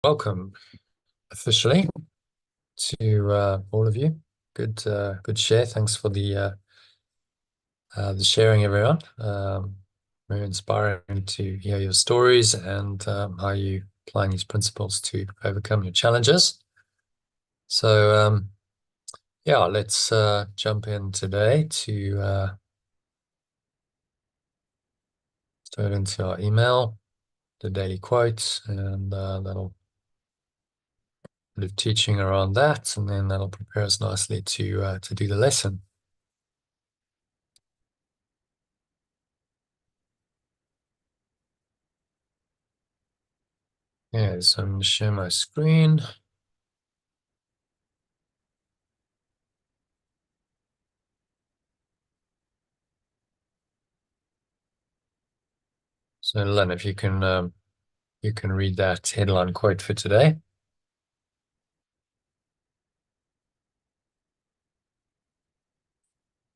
welcome officially to all of you. Good share. Thanks for the sharing, everyone. Very inspiring to hear your stories and how you applying these principles to overcome your challenges. So yeah, let's jump in today to start into our email, the daily quotes, and that'll bit of teaching around that, and then that'll prepare us nicely to do the lesson. Yeah, so I'm going to share my screen. So Len, if you can read that headline quote for today.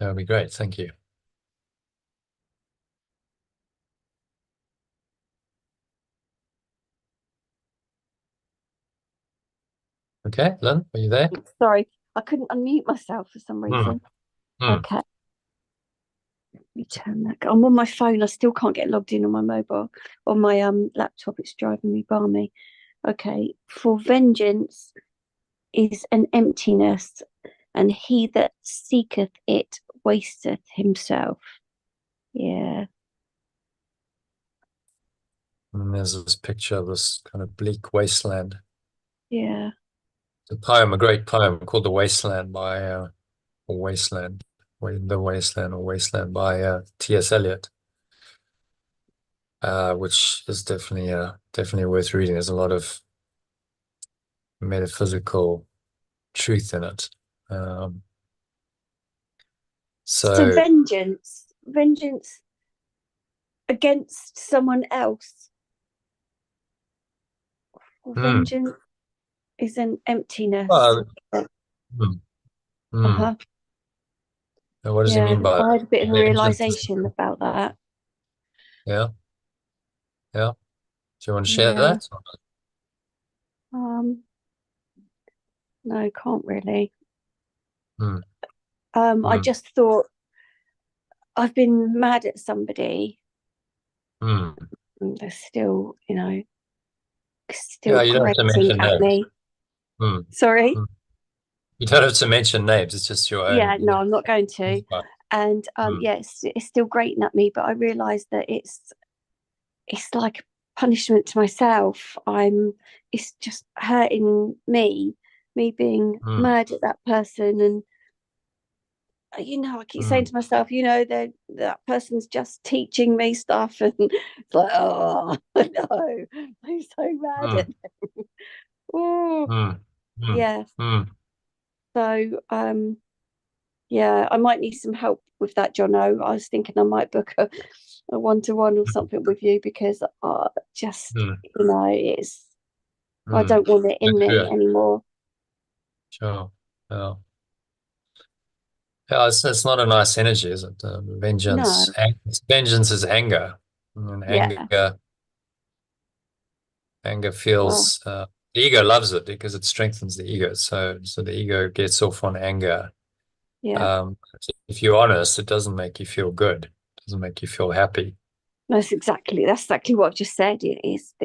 That would be great. Thank you. Okay, Len, are you there? Sorry, I couldn't unmute myself for some reason. Mm. Okay. Let me turn that. I'm on my phone. I still can't get logged in on my mobile. On my laptop, it's driving me balmy. Okay. For vengeance is an emptiness, and he that seeketh it wasteth himself. Yeah. And there's this picture of this kind of bleak wasteland. Yeah. It's a poem, a great poem called The Wasteland by or Wasteland, The Wasteland or Wasteland by T.S. Eliot. Which is definitely worth reading. There's a lot of metaphysical truth in it. So So vengeance against someone else. Or vengeance is an emptiness. well, hmm, hmm. Uh-huh. And what does he Yeah, mean by I had a bit of a vengeance? realization about that. Yeah, yeah. Do you want to share Yeah. that? Um, no, can't really. Hmm, I hmm, just thought I've been mad at somebody hmm. and they're still, still Yeah, you don't have to grating mention at names. me. Hmm, Sorry. hmm. You don't have to mention names. It's just your Yeah, own, no, I'm not going to. insight. And Hmm, yeah, it's still grating at me, but I realised that it's like a punishment to myself. It's just hurting me being hmm, mad at that person. And I keep saying hmm, to myself, that person's just teaching me stuff, and it's like, oh no, I'm so mad hmm, at them. Oh, hmm, hmm, yeah. hmm, So, yeah, I might need some help with that, Jono. I was thinking I might book a one-to-one or something with you because just, hmm, it's I hmm. don't want it in Let's do me it. anymore. Sure. Yeah. Yeah, it's not a nice energy, is it? No, Vengeance is anger, and yeah. anger Well, feels the ego loves it because it strengthens the ego. So the ego gets off on anger. yeah. Um, if you're honest, it doesn't make you feel good. It doesn't make you feel happy. That's exactly what I've just said. It's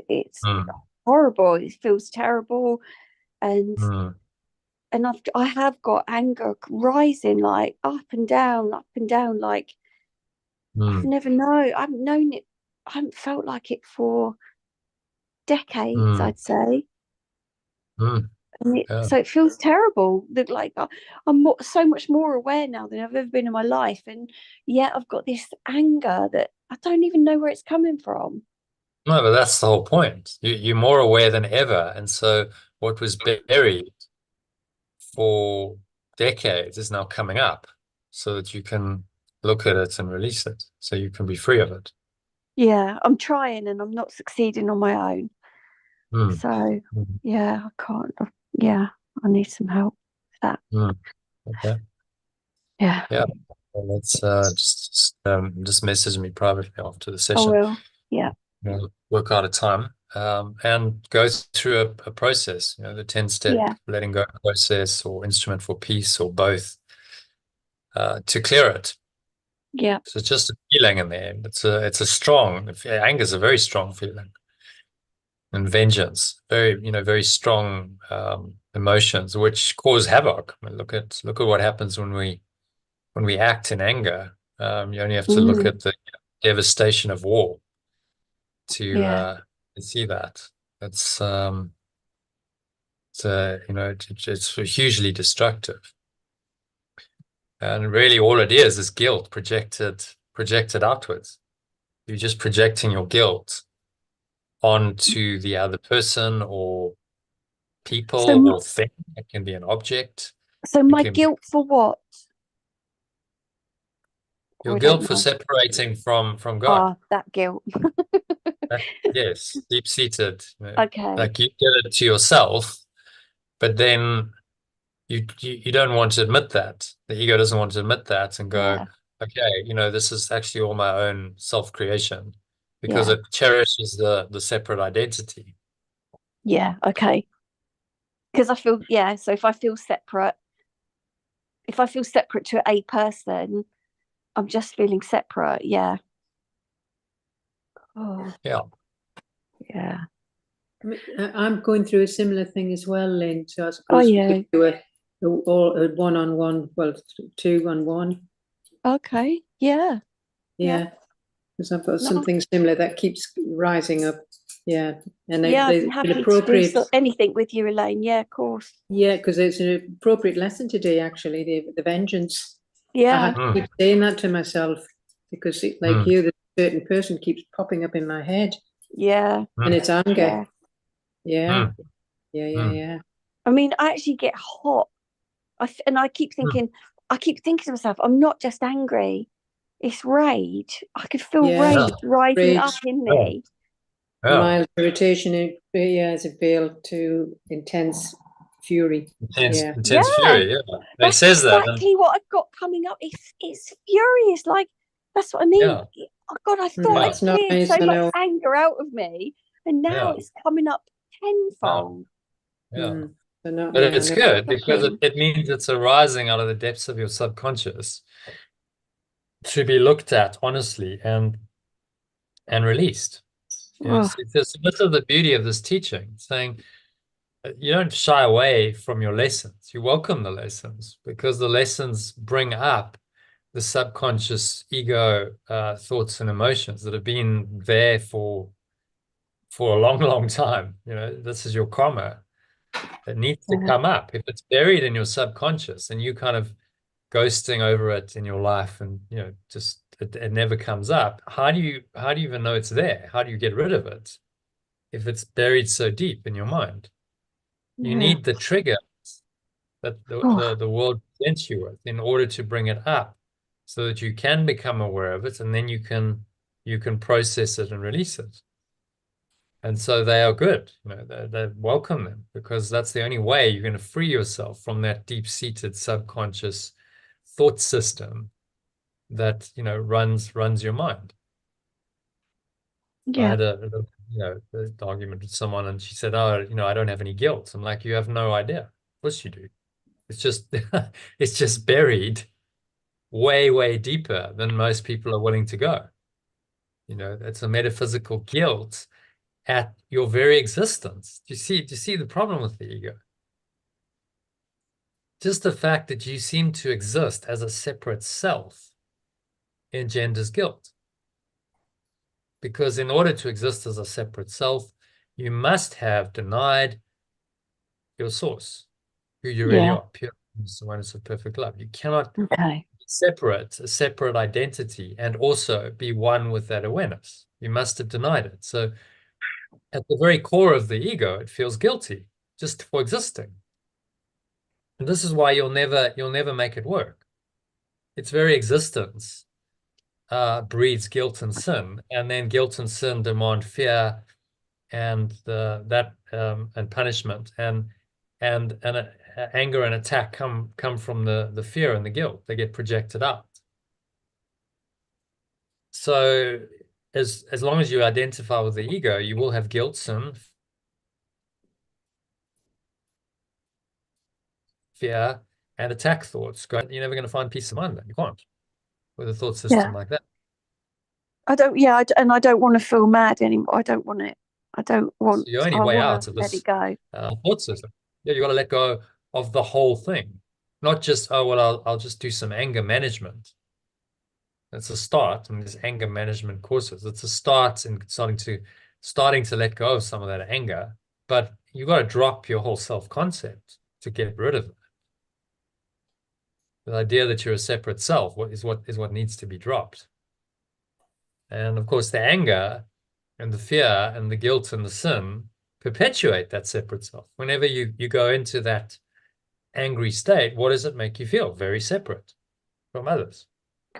Mm, horrible. It feels terrible, and mm, I have got anger rising like up and down. Like mm, I haven't known it. I haven't felt like it for decades, mm, I'd say. mm. And Yeah. so it feels terrible. That like I'm so much more aware now than I've ever been in my life, and yet I've got this anger that I don't even know where it's coming from. No, but that's the whole point. You're more aware than ever, and so what was buried for decades is now coming up so that you can look at it and release it so you can be free of it. Yeah, I'm trying and I'm not succeeding on my own. Mm, So mm, yeah, I can't. Yeah, I need some help with that. mm. Okay. Yeah, Yeah. Well, let's just message me privately after the I session. will. Yeah. work out a time, and go through a process, the 10-step Yeah, letting go process, or instrument for peace, or both, to clear it. yeah. So it's just a feeling in there. It's a strong, anger is a very strong feeling. And vengeance, very strong emotions, which cause havoc. I mean, look at what happens when we act in anger. You only have to look Mm, at the devastation of war yeah. to see that. It's hugely destructive. And really all it is guilt projected outwards. You're just projecting your guilt onto the other person or So, people or thing. It can be an object. so It my can be guilt for what? your Or I don't guilt for know. separating from God. Ah, that guilt. Yes, deep-seated. Okay. Like you did it to yourself, but then you don't want to admit that. The ego doesn't want to admit that and go, Yeah. okay, this is actually all my own self-creation, because Yeah. it cherishes the separate identity. Yeah. Okay. Because I feel, yeah. So if I feel separate to a person, I'm just feeling separate. Yeah. Oh, Yeah. yeah. I'm going through a similar thing as well, Lynn. So I Oh, suppose we yeah. could do a one-on-one, well, 2-on-1. Okay. Yeah. Yeah. Yeah, because I've got No. something similar that keeps rising up. Yeah, and Yeah. I'd be they feel happy to do appropriate. anything with you, Elaine. Yeah, of course. Yeah, because it's an appropriate lesson today, actually, the vengeance. I Yeah. had to keep saying that to myself because, like Mm. you, the certain person keeps popping up in my head, Yeah. and it's anger. Yeah. Yeah, Mm. yeah, yeah, Mm. yeah. I mean, I actually get hot. And I keep thinking, to myself, I'm not just angry. It's rage. I could feel Yeah. rage rising Rage. up in Oh, me. yeah. Mild irritation, yeah, as it veiled to intense fury. Intense, Yeah. intense Yeah. fury. Yeah. It That's says that. And exactly what I've got coming up. It's furious. Like, that's what I mean. yeah. Oh God, I thought I It's cleared nice, so I much know. anger out of me, and now Yeah. it's coming up Yeah. tenfold. Yeah. But no, But yeah, it's no. good because Shocking. it means it's arising out of the depths of your subconscious to be looked at honestly and released. Oh, It's a bit of the beauty of this teaching, saying you don't shy away from your lessons. You welcome the lessons because the lessons bring up the subconscious ego thoughts and emotions that have been there for a long, long time. This is your karma that needs to yeah. come up. If it's buried in your subconscious and you kind of ghosting over it in your life and just it never comes up, how do you even know it's there? How do you get rid of it if it's buried so deep in your mind? You Yeah. need the trigger that Oh, the world presents you with in order to bring it up so that you can become aware of it, and then you can process it and release it. And so they are good. They welcome them because that's the only way you're going to free yourself from that deep-seated subconscious thought system that runs your mind. I yeah. had an argument with someone, and she said, "Oh, I don't have any guilt." I'm like, "You have no idea. Of course you do. It's just it's just buried way, way deeper than most people are willing to go. It's a metaphysical guilt at your very existence. Do you see the problem with the ego? Just the fact that you seem to exist as a separate self engenders guilt. Because in order to exist as a separate self, you must have denied your source, who you really Yeah. are, pure oneness of perfect love. You cannot Okay. separate a separate identity and also be one with that awareness. You must have denied it. So at the very core of the ego, it feels guilty just for existing. And this is why you'll never make it work. Its very existence breeds guilt and sin, and then guilt and sin demand fear and and punishment and anger and attack come from the fear and the guilt. They get projected out. So as long as you identify with the ego, you will have guilt, sin, fear, and attack thoughts. You're never going to find peace of mind then. You can't with a thought system like that. And I don't want to feel mad anymore. I don't want it. I don't want. So your only I way wanna out of let this it go. thought system, you got to let go of the whole thing, not just, oh well, I'll just do some anger management. It's a start in these anger management courses. It's a start in starting to let go of some of that anger, but you got to drop your whole self-concept to get rid of it. The idea that you're a separate self is what needs to be dropped. And of course, the anger and the fear and the guilt and the sin perpetuate that separate self. Whenever you go into that angry state, what does it make you feel? Very separate from others.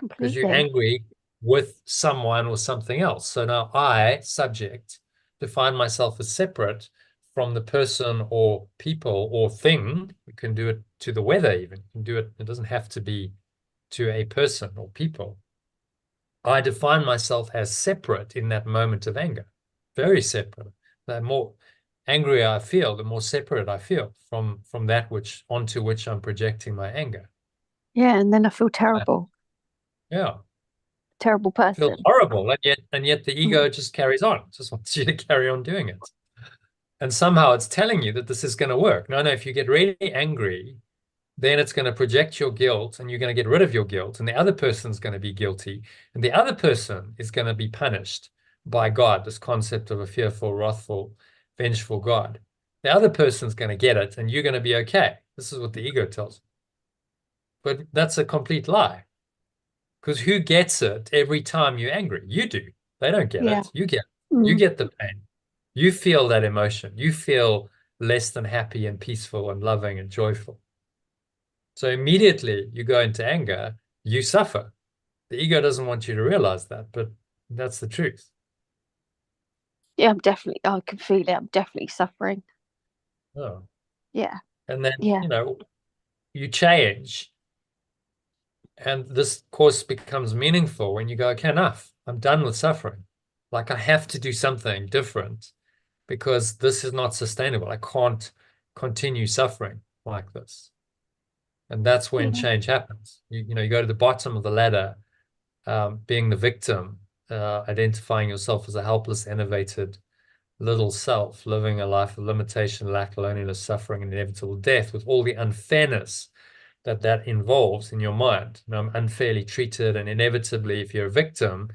Because you're Completely. angry with someone or something else. So now I, subject, define myself as separate from the person or people or thing. We can do it to the weather even. You can do it. It doesn't have to be to a person or people. I define myself as separate in that moment of anger. Very separate. The more angrier I feel, the more separate I feel from that onto which I'm projecting my anger. Yeah, and then I feel terrible. Yeah. Terrible person. Feels horrible, and yet the ego just carries on, just wants you to carry on doing it. And somehow it's telling you that this is going to work. No, if you get really angry, then it's going to project your guilt and you're going to get rid of your guilt, and the other person's going to be guilty, and the other person is going to be punished by God, this concept of a fearful, wrathful, vengeful God. The other person's going to get it and you're going to be okay. This is what the ego tells you. But that's a complete lie. Because who gets it every time you're angry? You do. They don't get it. You get it. You get the pain. You feel that emotion. You feel less than happy and peaceful and loving and joyful. So immediately you go into anger, you suffer. The ego doesn't want you to realize that, but that's the truth. Yeah, I can feel it. I'm definitely suffering. Oh. Yeah. And then, you change. And this course becomes meaningful when you go, okay, enough. I'm done with suffering. Like, I have to do something different because this is not sustainable. I can't continue suffering like this. And that's when change happens. You go to the bottom of the ladder, being the victim, identifying yourself as a helpless, enervated little self, living a life of limitation, lack, loneliness, suffering, and inevitable death, with all the unfairness that involves in your mind. I'm unfairly treated, and inevitably, if you're a victim,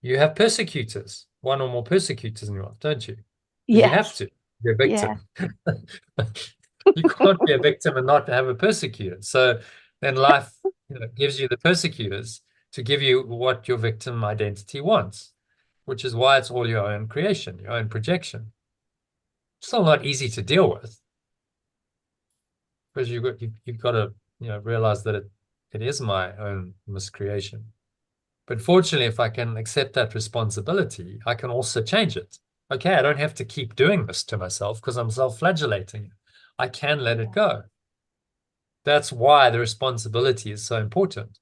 you have persecutors, one or more persecutors in your life, don't you? You have to be a victim. You can't be a victim and not have a persecutor. So then life gives you the persecutors to give you what your victim identity wants, which is why it's all your own creation, your own projection. Still not easy to deal with, because you've got to realize that it is my own miscreation. But fortunately, if I can accept that responsibility, I can also change it. Okay, I don't have to keep doing this to myself because I'm self-flagellating. I can let it go. That's why the responsibility is so important.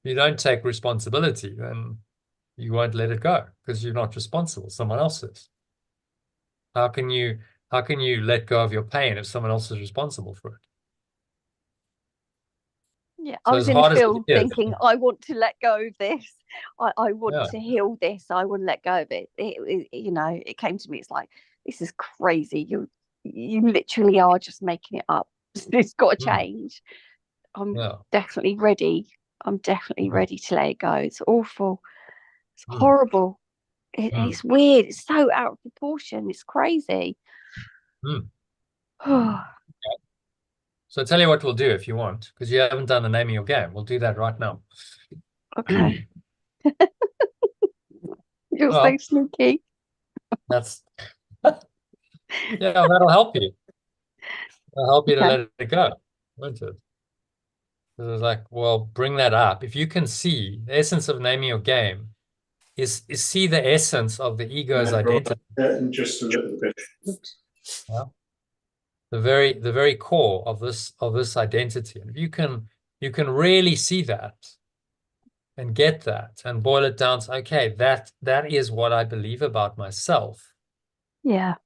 If you don't take responsibility, then you won't let it go because you're not responsible. Someone else is. How can you let go of your pain if someone else is responsible for it? Yeah, so I was in the field thinking, I want to let go of this. I want to heal this. I want to let go of it. It came to me. It's like, this is crazy. You literally are just making it up. It's got to change. I'm definitely ready. I'm definitely ready to let it go. It's awful. It's horrible. It's weird. It's so out of proportion. It's crazy. So I'll tell you what we'll do if you want, because you haven't done the name of your game. We'll do that right now. Okay. You're so sneaky. That's that'll help you. It'll help you to let it go, won't it? Because it's like, well, bring that up. If you can see the essence of naming your game is see the essence of the ego's identity. Just a little bit. Yeah. The very core of this identity. And if you can really see that, and get that and boil it down to, okay, that is what I believe about myself. Yeah.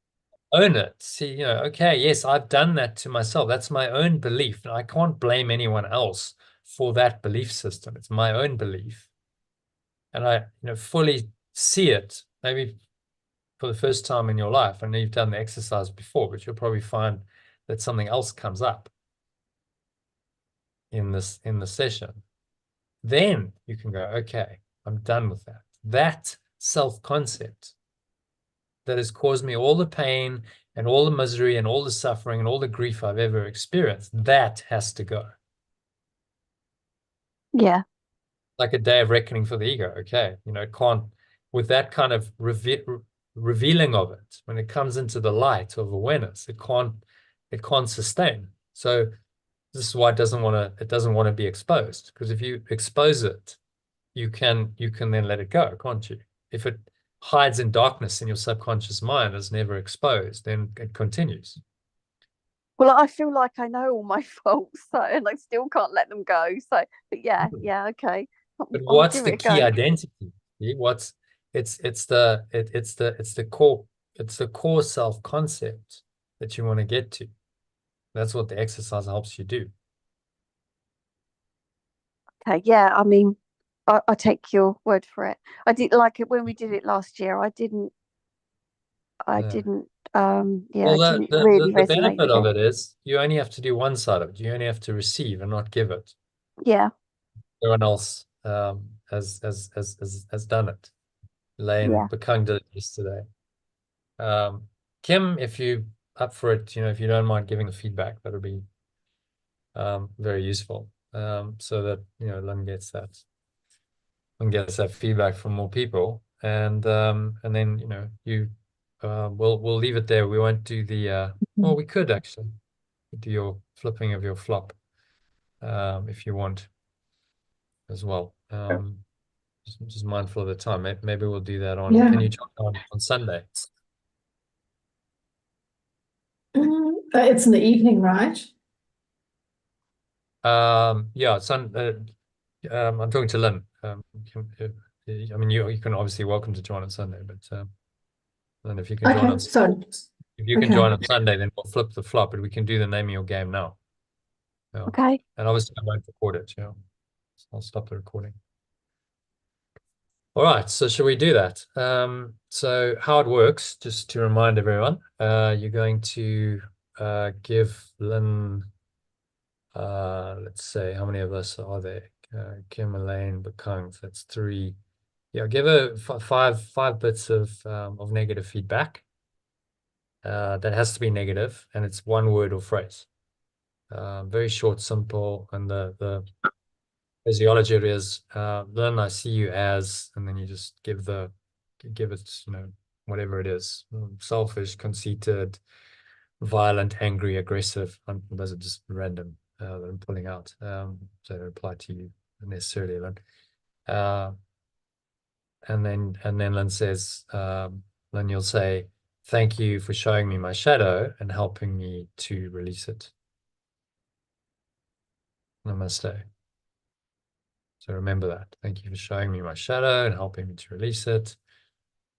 Own it. See, okay, yes, I've done that to myself. That's my own belief. I can't blame anyone else for that belief system. It's my own belief. And I, fully see it, maybe for the first time in your life. I know you've done the exercise before, but you'll probably find that something else comes up in the session. Then you can go, okay, I'm done with that. That self-concept that has caused me all the pain and all the misery and all the suffering and all the grief I've ever experienced, that has to go. Yeah. Like a day of reckoning for the ego. Okay, it can't, with that kind of revealing of it, when it comes into the light of awareness, it can't sustain. So this is why it doesn't want to be exposed, because if you expose it, you can then let it go, can't you? If it hides in darkness in your subconscious mind, is never exposed, then it continues. Well, I feel like I know all my faults, so, and I still can't let them go. So, but yeah, okay. But I'll what's give the it a key go. identity? See, it's the core self-concept that you want to get to. That's what the exercise helps you do. Okay, yeah. I mean, I take your word for it. I did like it when we did it last year. I didn't. Yeah. It didn't really The resonate benefit with of it. it is you only have to do one side of it. You only have to receive and not give it. Yeah. Everyone else has done it. Lane Bakung did it yesterday. Kim, if you up for it, if you don't mind giving the feedback, that would be very useful. So that Lynn gets that feedback from more people, and then we'll leave it there. We won't do the well, we could actually do your flipping of your flop if you want as well. Just mindful of the time. Maybe we'll do that on. Yeah. Can you join on Sunday? It's in the evening, right? Yeah, I'm talking to Lynn. I mean, you can obviously welcome to join on Sunday, but Lynn, if you can join Okay, on, so if you can join on Sunday, then we'll flip the flop, but we can do the name of your game now. Yeah. Okay. And obviously I won't record it. Yeah, so I'll stop the recording. All right, so should we do that? So how it works, just to remind everyone, you're going to give Lynn, let's say, how many of us are there? Kim, Elaine, Bakung, so that's 3. Yeah, give her five bits of negative feedback. That has to be negative, and it's one word or phrase. Very short, simple, and the physiology is, Lynn, I see you as, and then you just give it, whatever it is, selfish, conceited, violent, angry, aggressive. Those are just random that I'm pulling out. So they don't apply to you necessarily, Lynn. And then Lynn says, Lynn, you'll say, thank you for showing me my shadow and helping me to release it. Namaste. So remember that. Thank you for showing me my shadow and helping me to release it.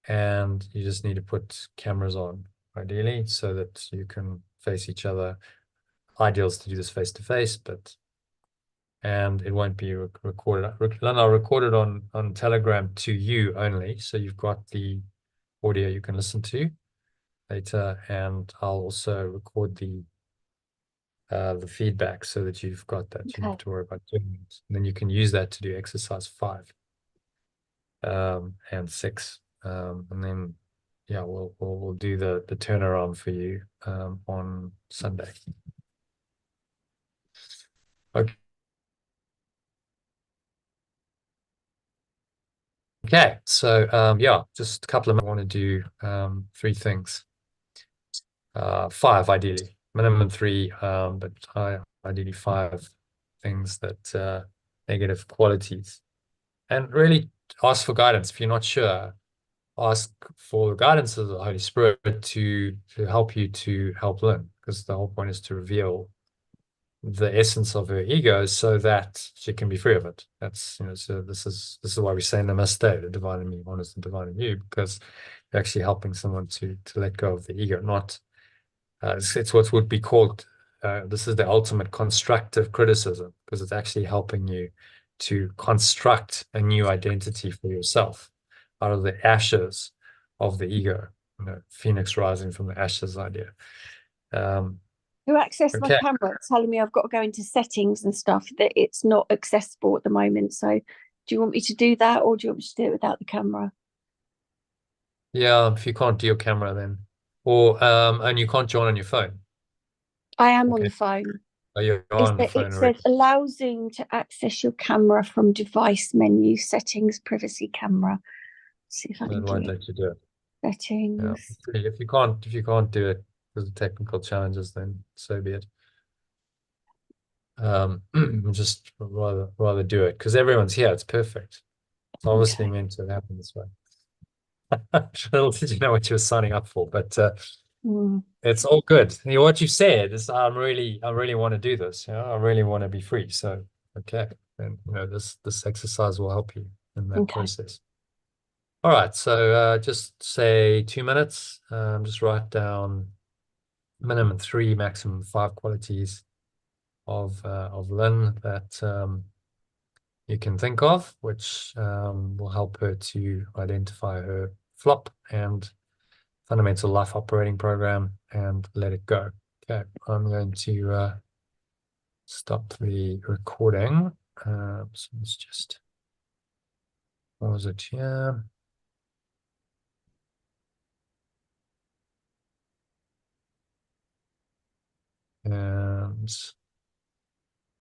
And you just need to put cameras on, ideally, so that you can face each other. Ideal is to do this face to face, and it won't be recorded. Lynn, I'll record it on Telegram to you only, so you've got the audio you can listen to later, and I'll also record the feedback so that you've got that. You don't have to worry about doing it. And then you can use that to do exercise 5 and 6. And then yeah, we'll do the turnaround for you on Sunday. Okay, so yeah, just a couple of I want to do 3 things. 5 ideally, minimum 3, but ideally 5 things that negative qualities. And really ask for guidance. If you're not sure, ask for the guidance of the Holy Spirit to help you to help Lynn, because the whole point is to reveal the essence of her ego so that she can be free of it. That's, so this is why we say namaste, the divine in me honors the divine in you, because you're actually helping someone to let go of the ego, not it's what would be called this is the ultimate constructive criticism, because it's actually helping you to construct a new identity for yourself out of the ashes of the ego, phoenix rising from the ashes idea. To access my Okay. camera, it's telling me I've got to go into settings and stuff, that it's not accessible at the moment. So do you want me to do that, or do you want me to do it without the camera? Yeah, if you can't do your camera, then, or and you can't join on your phone. I am on Okay. the phone. Oh, you're It on the phone says already. allow Zoom to access your camera from device menu, settings, privacy camera. See if I can Then do why it. don't you do it? Yeah. Settings. If you can't do it because of technical challenges, then so be it. Just rather do it because everyone's here. It's perfect. It's obviously Okay. meant to happen this way. Little did you know what you were signing up for, but it's all good. What you said is, I really want to do this. I really want to be free. So, okay, and this exercise will help you in that process. All right, so just say 2 minutes. Just write down minimum 3, maximum 5 qualities of Lynn that you can think of, which will help her to identify her flop and fundamental life operating program and let it go. Okay, I'm going to stop the recording. So let's just pause it here. And